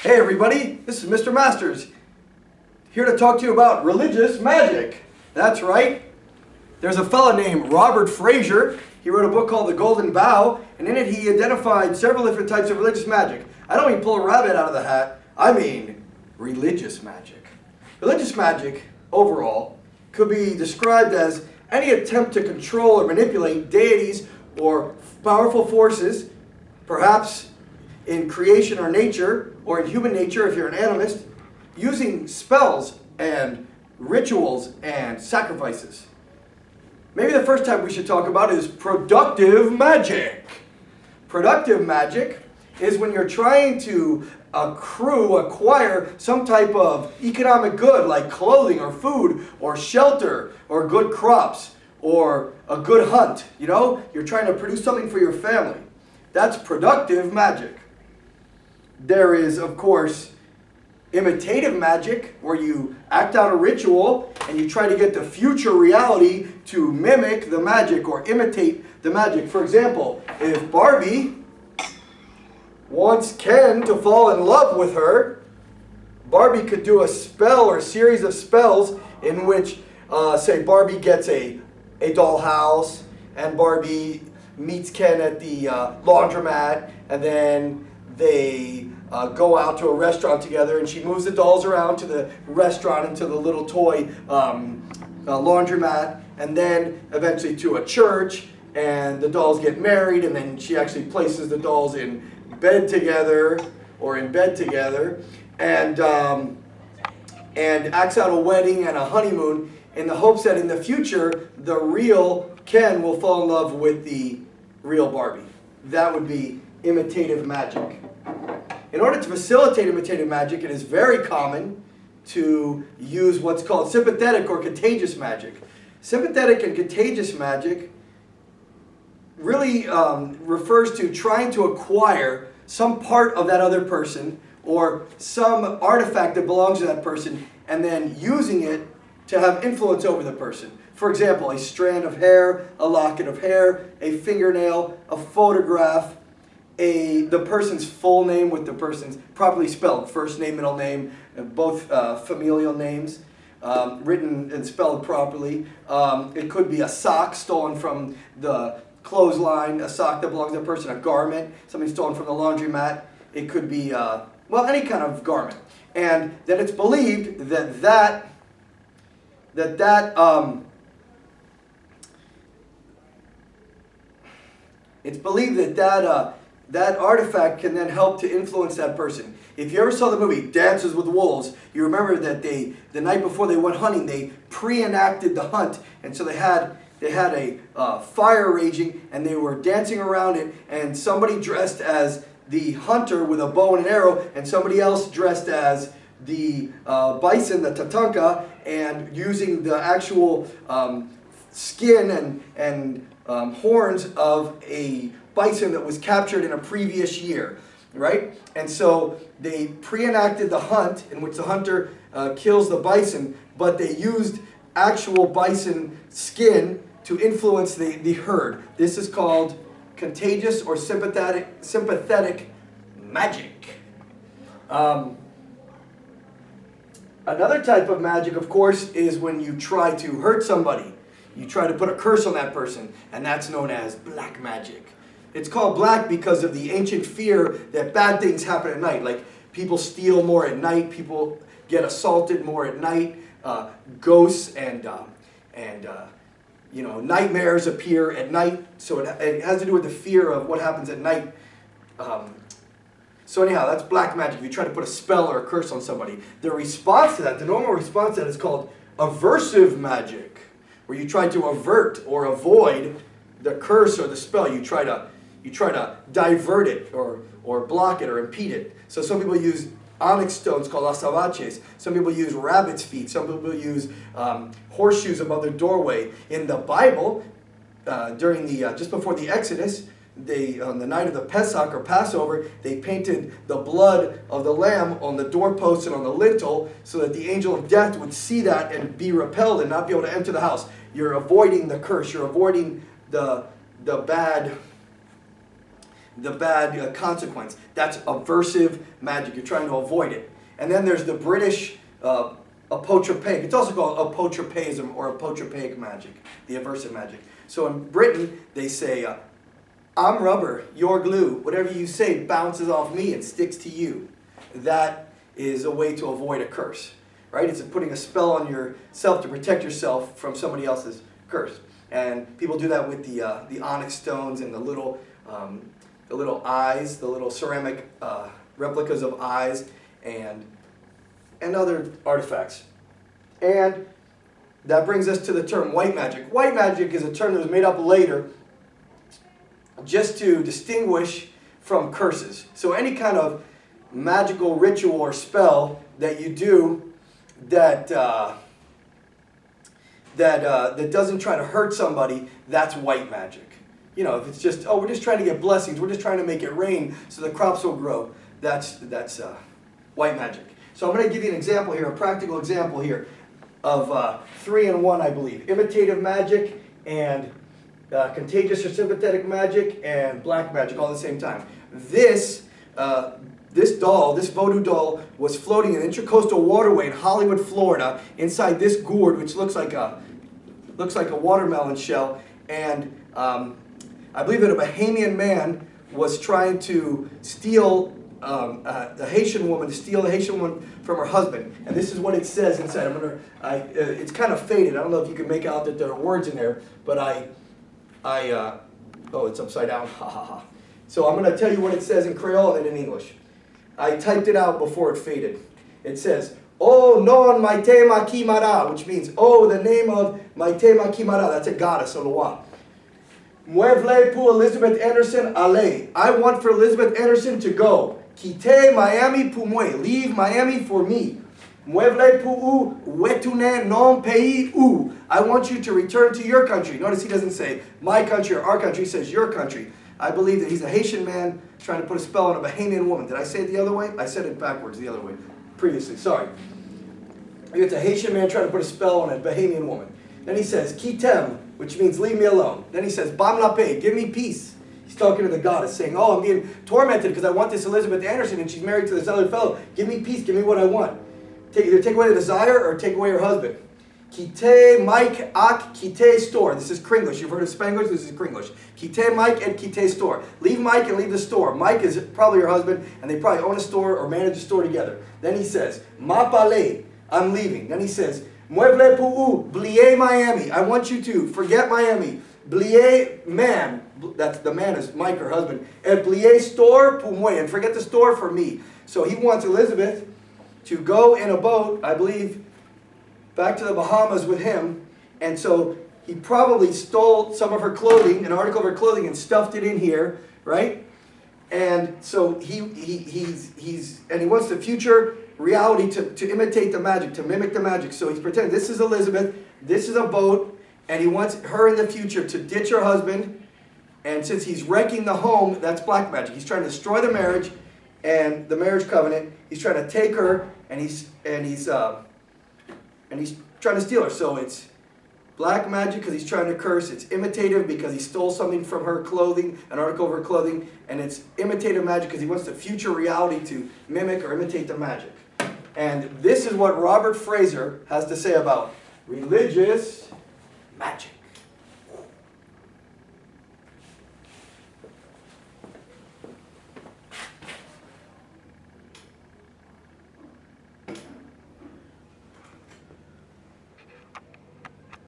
Hey everybody, this is Mr. Masters, here to talk to you about religious magic. That's right. There's a fella named Robert Frazer. He wrote a book called The Golden Bough, and in it he identified several different types of religious magic. I don't mean pull a rabbit out of the hat, I mean religious magic. Religious magic, overall, could be described as any attempt to control or manipulate deities or powerful forces, perhaps in creation or nature, or in human nature if you're an animist, using spells and rituals and sacrifices. Maybe the first type we should talk about is productive magic. Productive magic is when you're trying to acquire some type of economic good like clothing or food or shelter or good crops or a good hunt. You know, you're trying to produce something for your family. That's productive magic. There is, of course, imitative magic, where you act out a ritual and you try to get the future reality to mimic the magic or imitate the magic. For example, if Barbie wants Ken to fall in love with her, Barbie could do a spell or a series of spells in which, say, Barbie gets a dollhouse and Barbie meets Ken at the laundromat, and then they go out to a restaurant together, and she moves the dolls around to the restaurant and to the little toy laundromat, and then eventually to a church, and the dolls get married, and then she actually places the dolls in bed together, or in bed together, and acts out a wedding and a honeymoon in the hopes that in the future the real Ken will fall in love with the real Barbie. That would be imitative magic. In order to facilitate imitative magic, it is very common to use what's called sympathetic or contagious magic. Sympathetic and contagious magic really refers to trying to acquire some part of that other person or some artifact that belongs to that person and then using it to have influence over the person. For example, a strand of hair, a locket of hair, a fingernail, a photograph, the person's full name with the person's properly spelled, first name, middle name, both familial names, written and spelled properly. It could be a sock stolen from the clothesline, a sock that belongs to a person, a garment, something stolen from the laundromat. It could be, any kind of garment. And then it's believed that that artifact can then help to influence that person. If you ever saw the movie Dances with Wolves, you remember that the night before they went hunting, they pre-enacted the hunt, and so they had a fire raging, and they were dancing around it, and somebody dressed as the hunter with a bow and an arrow, and somebody else dressed as the bison, the tatanka, and using the actual skin and horns of a bison that was captured in a previous year, right? And so they pre-enacted the hunt in which the hunter kills the bison, but they used actual bison skin to influence the herd. This is called contagious or sympathetic magic. Another type of magic, of course, is when you try to hurt somebody. You try to put a curse on that person, and that's known as black magic. It's called black because of the ancient fear that bad things happen at night. Like people steal more at night, people get assaulted more at night, ghosts and nightmares appear at night. So it has to do with the fear of what happens at night. So anyhow, that's black magic. If you try to put a spell or a curse on somebody. The response to that, the normal response to that is called aversive magic, where you try to avert or avoid the curse or the spell. You try to divert it or block it or impede it. So some people use onyx stones called azabaches. Some people use rabbit's feet. Some people use horseshoes above their doorway. In the Bible, during the just before the Exodus, on the night of the Pesach or Passover, they painted the blood of the lamb on the doorpost and on the lintel so that the angel of death would see that and be repelled and not be able to enter the house. You're avoiding the curse. You're avoiding the bad the bad consequence. That's aversive magic. You're trying to avoid it. And then there's the British apotropaic. It's also called apotropaism or apotropaic magic, the aversive magic. So in Britain, they say, I'm rubber, you're glue. Whatever you say bounces off me and sticks to you. That is a way to avoid a curse, right? It's putting a spell on yourself to protect yourself from somebody else's curse. And people do that with the onyx stones and the little eyes, the little ceramic replicas of eyes, and other artifacts. And that brings us to the term white magic. White magic is a term that was made up later just to distinguish from curses. So any kind of magical ritual or spell that you do that doesn't try to hurt somebody, that's white magic. You know, if it's just, oh, we're just trying to get blessings, we're just trying to make it rain so the crops will grow, that's white magic. So I'm going to give you an example here, a practical example here of 3 in 1, I believe. Imitative magic and contagious or sympathetic magic and black magic all at the same time. This doll, this voodoo doll, was floating in an intercoastal waterway in Hollywood, Florida, inside this gourd, which looks like a watermelon shell. And I believe that a Bahamian man was trying to steal the Haitian woman, from her husband. And this is what it says inside. It's kind of faded. I don't know if you can make out that there are words in there, but oh, it's upside down. Ha ha ha. So I'm going to tell you what it says in Creole and in English. I typed it out before it faded. It says, "Oh non maite makimara," which means, "Oh, the name of maite makimara." That's a goddess, a loa. Muevle pour Elizabeth Anderson aller. I want for Elizabeth Anderson to go. Quitte Miami pour moi. Leave Miami for me. Muevle pour ou retourner non pays ou. I want you to return to your country. Notice he doesn't say my country or our country. He says your country. I believe that he's a Haitian man trying to put a spell on a Bahamian woman. Did I say it the other way? I said it backwards the other way previously. Sorry. It's a Haitian man trying to put a spell on a Bahamian woman. Then he says, Kitem, which means leave me alone. Then he says, Bam la paix, give me peace. He's talking to the goddess, saying, oh, I'm being tormented because I want this Elizabeth Anderson and she's married to this other fellow. Give me peace, give me what I want. Either take away the desire or take away her husband. Kite Mike ak kite store. This is Kringlish. You've heard of Spanglish? This is Kringlish. Kite Mike and kite store. Leave Mike and leave the store. Mike is probably her husband, and they probably own a store or manage a store together. Then he says, Ma pale, I'm leaving. Then he says, Mueble pour blier Miami. I want you to forget Miami. Blier man. That's the man is Mike, her husband. And blier store pour moi. And forget the store for me. So he wants Elizabeth to go in a boat, I believe, back to the Bahamas with him, and so he probably stole some of her clothing, an article of her clothing, and stuffed it in here, right? And so he wants the future reality to imitate the magic, to mimic the magic. So he's pretending this is Elizabeth, this is a boat, and he wants her in the future to ditch her husband. And since he's wrecking the home, that's black magic. He's trying to destroy the marriage and the marriage covenant. He's trying to take her, and he's trying to steal her. So it's black magic because he's trying to curse. It's imitative because he stole something from her clothing, an article of her clothing. And it's imitative magic because he wants the future reality to mimic or imitate the magic. And this is what Robert Frazer has to say about religious magic.